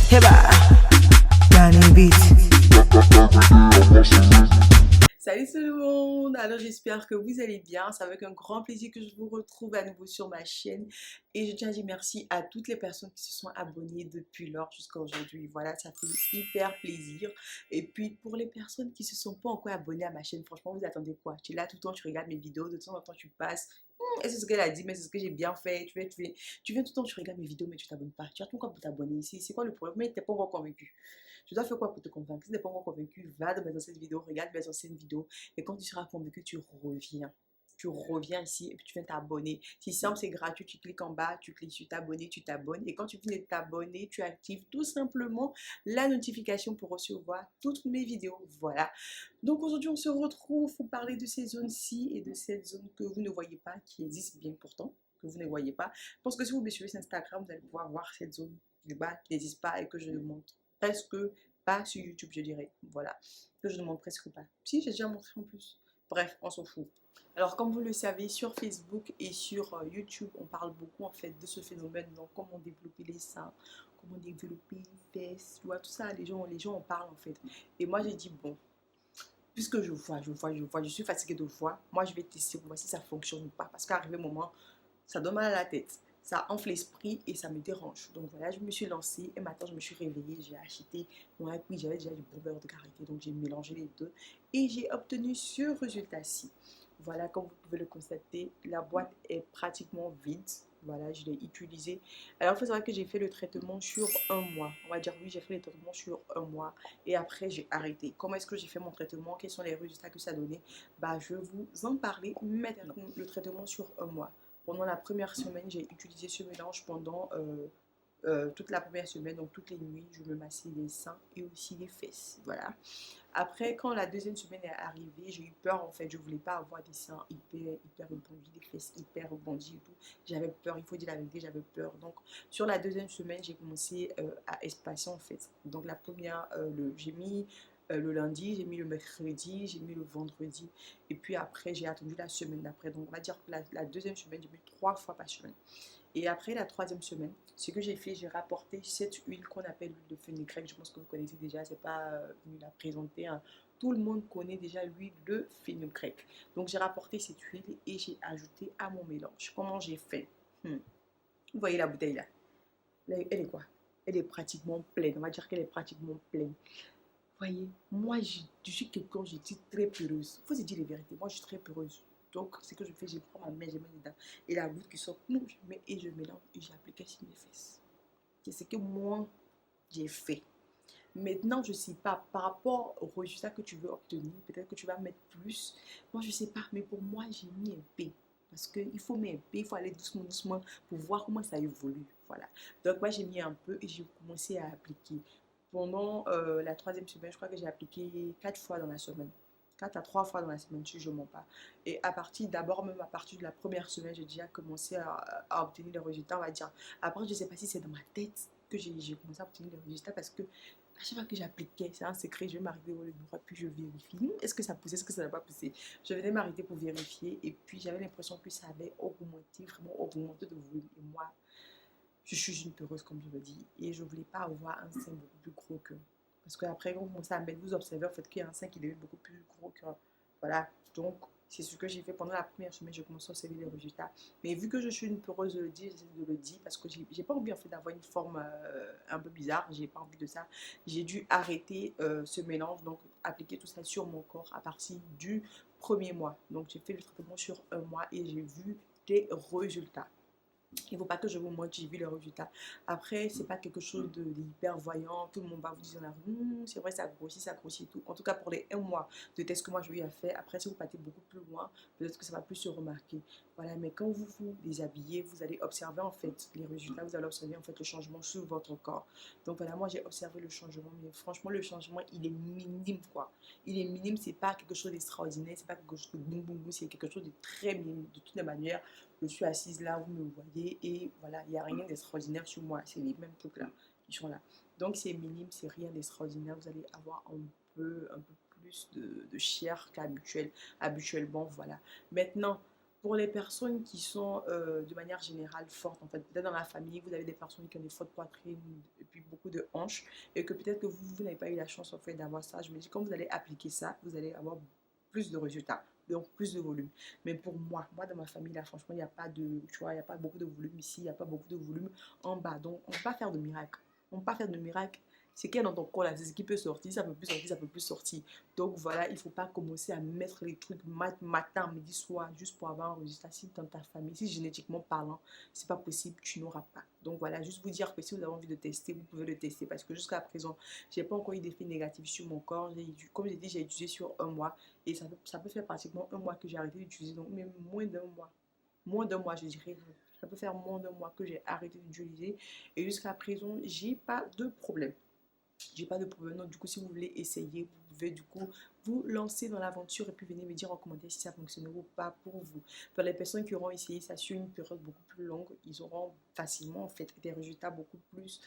Heba, Danny Beat. Salut tout le monde, alors j'espère que vous allez bien, c'est avec un grand plaisir que je vous retrouve à nouveau sur ma chaîne et je tiens à dire merci à toutes les personnes qui se sont abonnées depuis lors jusqu'à aujourd'hui, voilà, ça fait hyper plaisir. Et puis pour les personnes qui ne se sont pas encore abonnées à ma chaîne, franchement vous attendez quoi? Tu es là tout le temps, tu regardes mes vidéos, de temps en temps tu passes, est-ce que c'est ce qu'elle a dit, mais c'est ce que j'ai bien fait, tu viens tout le temps, tu regardes mes vidéos mais tu t'abonnes pas, tu attends quoi pour t'abonner ici, c'est quoi le problème? Mais tu n'es pas encore convaincu. Tu dois faire quoi pour te convaincre? Si tu n'es pas encore convaincu, va dans mes anciennes vidéos, regarde mes anciennes vidéos. Et quand tu seras convaincu, tu reviens. Tu reviens ici et puis tu viens t'abonner. C'est simple, c'est gratuit. Tu cliques en bas, tu cliques sur t'abonner, tu t'abonnes. Et quand tu finis de t'abonner, tu actives tout simplement la notification pour recevoir toutes mes vidéos. Voilà. Donc aujourd'hui, on se retrouve pour parler de ces zones-ci et de cette zone que vous ne voyez pas, qui existe bien pourtant, que vous ne voyez pas. Parce que si vous me suivez sur Instagram, vous allez pouvoir voir cette zone du bas qui n'existe pas et que je ne montre presque pas sur YouTube, je dirais. Voilà. Que je ne montre presque pas. Si, j'ai déjà montré en plus. Bref, on s'en fout. Alors, comme vous le savez, sur Facebook et sur YouTube, on parle beaucoup en fait de ce phénomène. Donc, comment développer les seins, comment développer les fesses, tu vois, tout ça, les gens en parlent en fait. Et moi, j'ai dit, bon, puisque je suis fatiguée de voir, moi, je vais tester pour voir si ça fonctionne ou pas. Parce qu'arrivé un moment, ça donne mal à la tête, ça enfle l'esprit et ça me dérange. Donc voilà, je me suis lancée et maintenant je me suis réveillée, j'ai acheté mon puis j'avais déjà du bon beurre de karité, donc j'ai mélangé les deux et j'ai obtenu ce résultat-ci. Voilà, comme vous pouvez le constater, la boîte est pratiquement vide. Voilà, je l'ai utilisé. Alors, il faut savoir que j'ai fait le traitement sur un mois. On va dire oui, j'ai fait le traitement sur un mois et après j'ai arrêté. Comment est-ce que j'ai fait mon traitement? Quels sont les résultats que ça a donné? Bah, je vais vous en parler maintenant. Le traitement sur un mois. Pendant la première semaine, j'ai utilisé ce mélange pendant toute la première semaine, donc toutes les nuits, je me massais les seins et aussi les fesses. Voilà. Après, quand la deuxième semaine est arrivée, j'ai eu peur en fait. Je voulais pas avoir des seins hyper rebondis, des fesses hyper rebondies et tout. J'avais peur, il faut dire la vérité, j'avais peur. Donc, sur la deuxième semaine, j'ai commencé à espacer en fait. Donc, la première, j'ai mis le lundi, j'ai mis le mercredi, j'ai mis le vendredi. Et puis après, j'ai attendu la semaine d'après. Donc, on va dire que la deuxième semaine, j'ai mis 3 fois par semaine. Et après la troisième semaine, ce que j'ai fait, j'ai rapporté cette huile qu'on appelle l'huile de fenugrec. Je pense que vous connaissez déjà, c'est pas venu la présenter, hein. Tout le monde connaît déjà l'huile de fenugrec. Donc j'ai rapporté cette huile et j'ai ajouté à mon mélange. Comment j'ai fait? Vous voyez la bouteille là? Elle est quoi? Elle est pratiquement pleine. On va dire qu'elle est pratiquement pleine. Voyez, moi, je suis quelqu'un, je dis très peureuse. Il faut se dire la vérité. Moi, je suis très peureuse. Donc, ce que je fais, je prends ma main, je mets dedans. Et la goutte qui sort, je mets et je mélange et j'applique sur mes fesses. C'est ce que moi, j'ai fait. Maintenant, je ne sais pas, par rapport au résultat que tu veux obtenir, peut-être que tu vas mettre plus. Moi, je ne sais pas, mais pour moi, j'ai mis un P. Parce qu'il faut mettre un P, il faut aller doucement, doucement pour voir comment ça évolue. Voilà. Donc, moi, j'ai mis un peu et j'ai commencé à appliquer. Pendant la troisième semaine, je crois que j'ai appliqué 4 fois dans la semaine. 4 à 3 fois dans la semaine, si je ne mens pas. Et à partir, d'abord, même à partir de la première semaine, j'ai déjà commencé à obtenir les résultats, on va dire. Après, je ne sais pas si c'est dans ma tête que j'ai commencé à obtenir les résultats parce que à chaque fois que j'appliquais, c'est un secret, je vais m'arrêter au bureau, puis je vérifie. Est-ce que ça poussait, est-ce que ça n'a pas poussé? Je venais m'arrêter pour vérifier et puis j'avais l'impression que ça avait augmenté, vraiment augmenté de volume. Et moi, je suis une peureuse, comme je le dis, et je ne voulais pas avoir un sein beaucoup plus gros que. Parce qu'après, quand vous commencez à mettre, vous observez en fait qu'il y a un sein qui devient beaucoup plus gros que. Voilà. Donc, c'est ce que j'ai fait pendant la première semaine, j'ai commencé à observer les résultats. Mais vu que je suis une peureuse de le dire, j'essaie de le dire parce que j'ai pas envie en fait d'avoir une forme un peu bizarre, j'ai pas envie de ça. J'ai dû arrêter ce mélange, donc appliquer tout ça sur mon corps à partir du premier mois. Donc, j'ai fait le traitement sur un mois et j'ai vu des résultats. Il ne faut pas que je vous montre, j'ai vu les résultats. Après, c'est pas quelque chose d'hyper voyant. Tout le monde va vous dire dans la rue, c'est vrai, ça grossit et tout. En tout cas, pour les 1 mois de test que moi je lui ai fait, après, si vous partez beaucoup plus loin, peut-être que ça va plus se remarquer. Voilà, mais quand vous vous déshabillez, vous allez observer en fait les résultats, vous allez observer en fait le changement sur votre corps. Donc voilà, moi j'ai observé le changement, mais franchement, le changement, il est minime quoi. Il est minime, c'est pas quelque chose d'extraordinaire, c'est pas quelque chose de boum boum boum, c'est quelque chose de très minime. De toutes les manières, je suis assise là, vous me voyez, et voilà, il n'y a rien d'extraordinaire sur moi, c'est les mêmes trucs là qui sont là. Donc c'est minime, c'est rien d'extraordinaire, vous allez avoir un peu plus de chair qu'habituellement, voilà. Maintenant, Pour les personnes qui sont de manière générale fortes, en fait, peut-être dans la famille, vous avez des personnes qui ont des fortes poitrines et puis beaucoup de hanches, et que peut-être que vous n'avez pas eu la chance en fait d'avoir ça. Je me dis, quand vous allez appliquer ça, vous allez avoir plus de résultats, donc plus de volume. Mais pour moi dans ma famille, là, franchement, il n'y a pas de, tu vois, il n'y a pas beaucoup de volume ici, il n'y a pas beaucoup de volume en bas. Donc, on ne peut pas faire de miracle. On ne peut pas faire de miracle. Ce qu'il y a dans ton corps là, c'est ce qui peut sortir, ça peut plus sortir, ça peut plus sortir. Donc voilà, il ne faut pas commencer à mettre les trucs matin, midi, soir, juste pour avoir un résultat. Si dans ta famille, si génétiquement parlant, c'est pas possible, tu n'auras pas. Donc voilà, juste vous dire que si vous avez envie de tester, vous pouvez le tester parce que jusqu'à présent, j'ai pas encore eu d'effet négatif sur mon corps. Comme j'ai dit, j'ai utilisé sur un mois et ça peut faire pratiquement un mois que j'ai arrêté d'utiliser, donc même moins d'un mois. Moins d'un mois, je dirais. Ça peut faire moins d'un mois que j'ai arrêté d'utiliser et jusqu'à présent, j'ai pas de problème. J'ai pas de problème. Donc, du coup, si vous voulez essayer, vous pouvez du coup vous lancer dans l'aventure et puis venir me dire en commentaire si ça fonctionne ou pas pour vous. Pour les personnes qui auront essayé ça sur une période beaucoup plus longue, ils auront facilement en fait des résultats beaucoup plus,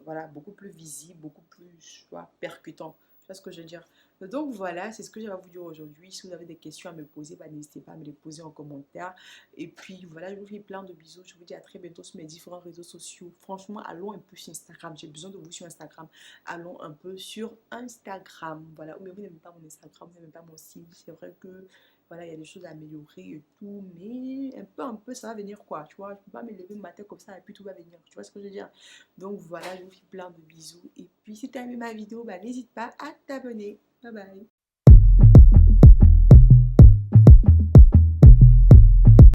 voilà, beaucoup plus visibles, beaucoup plus, tu vois, percutants. Tu vois ce que je veux dire? Donc voilà, c'est ce que j'avais à vous dire aujourd'hui. Si vous avez des questions à me poser, bah, n'hésitez pas à me les poser en commentaire. Et puis voilà, je vous fais plein de bisous. Je vous dis à très bientôt sur mes différents réseaux sociaux. Franchement, allons un peu sur Instagram. J'ai besoin de vous sur Instagram. Allons un peu sur Instagram. Voilà, mais vous n'aimez pas mon Instagram, vous n'aimez pas mon site. C'est vrai que voilà, il y a des choses à améliorer et tout, mais un peu, ça va venir quoi. Tu vois, je ne peux pas me lever le matin comme ça et puis tout va venir. Tu vois ce que je veux dire? Donc voilà, je vous fais plein de bisous. Et puis si tu as aimé ma vidéo, bah, n'hésite pas à t'abonner. Bye bye.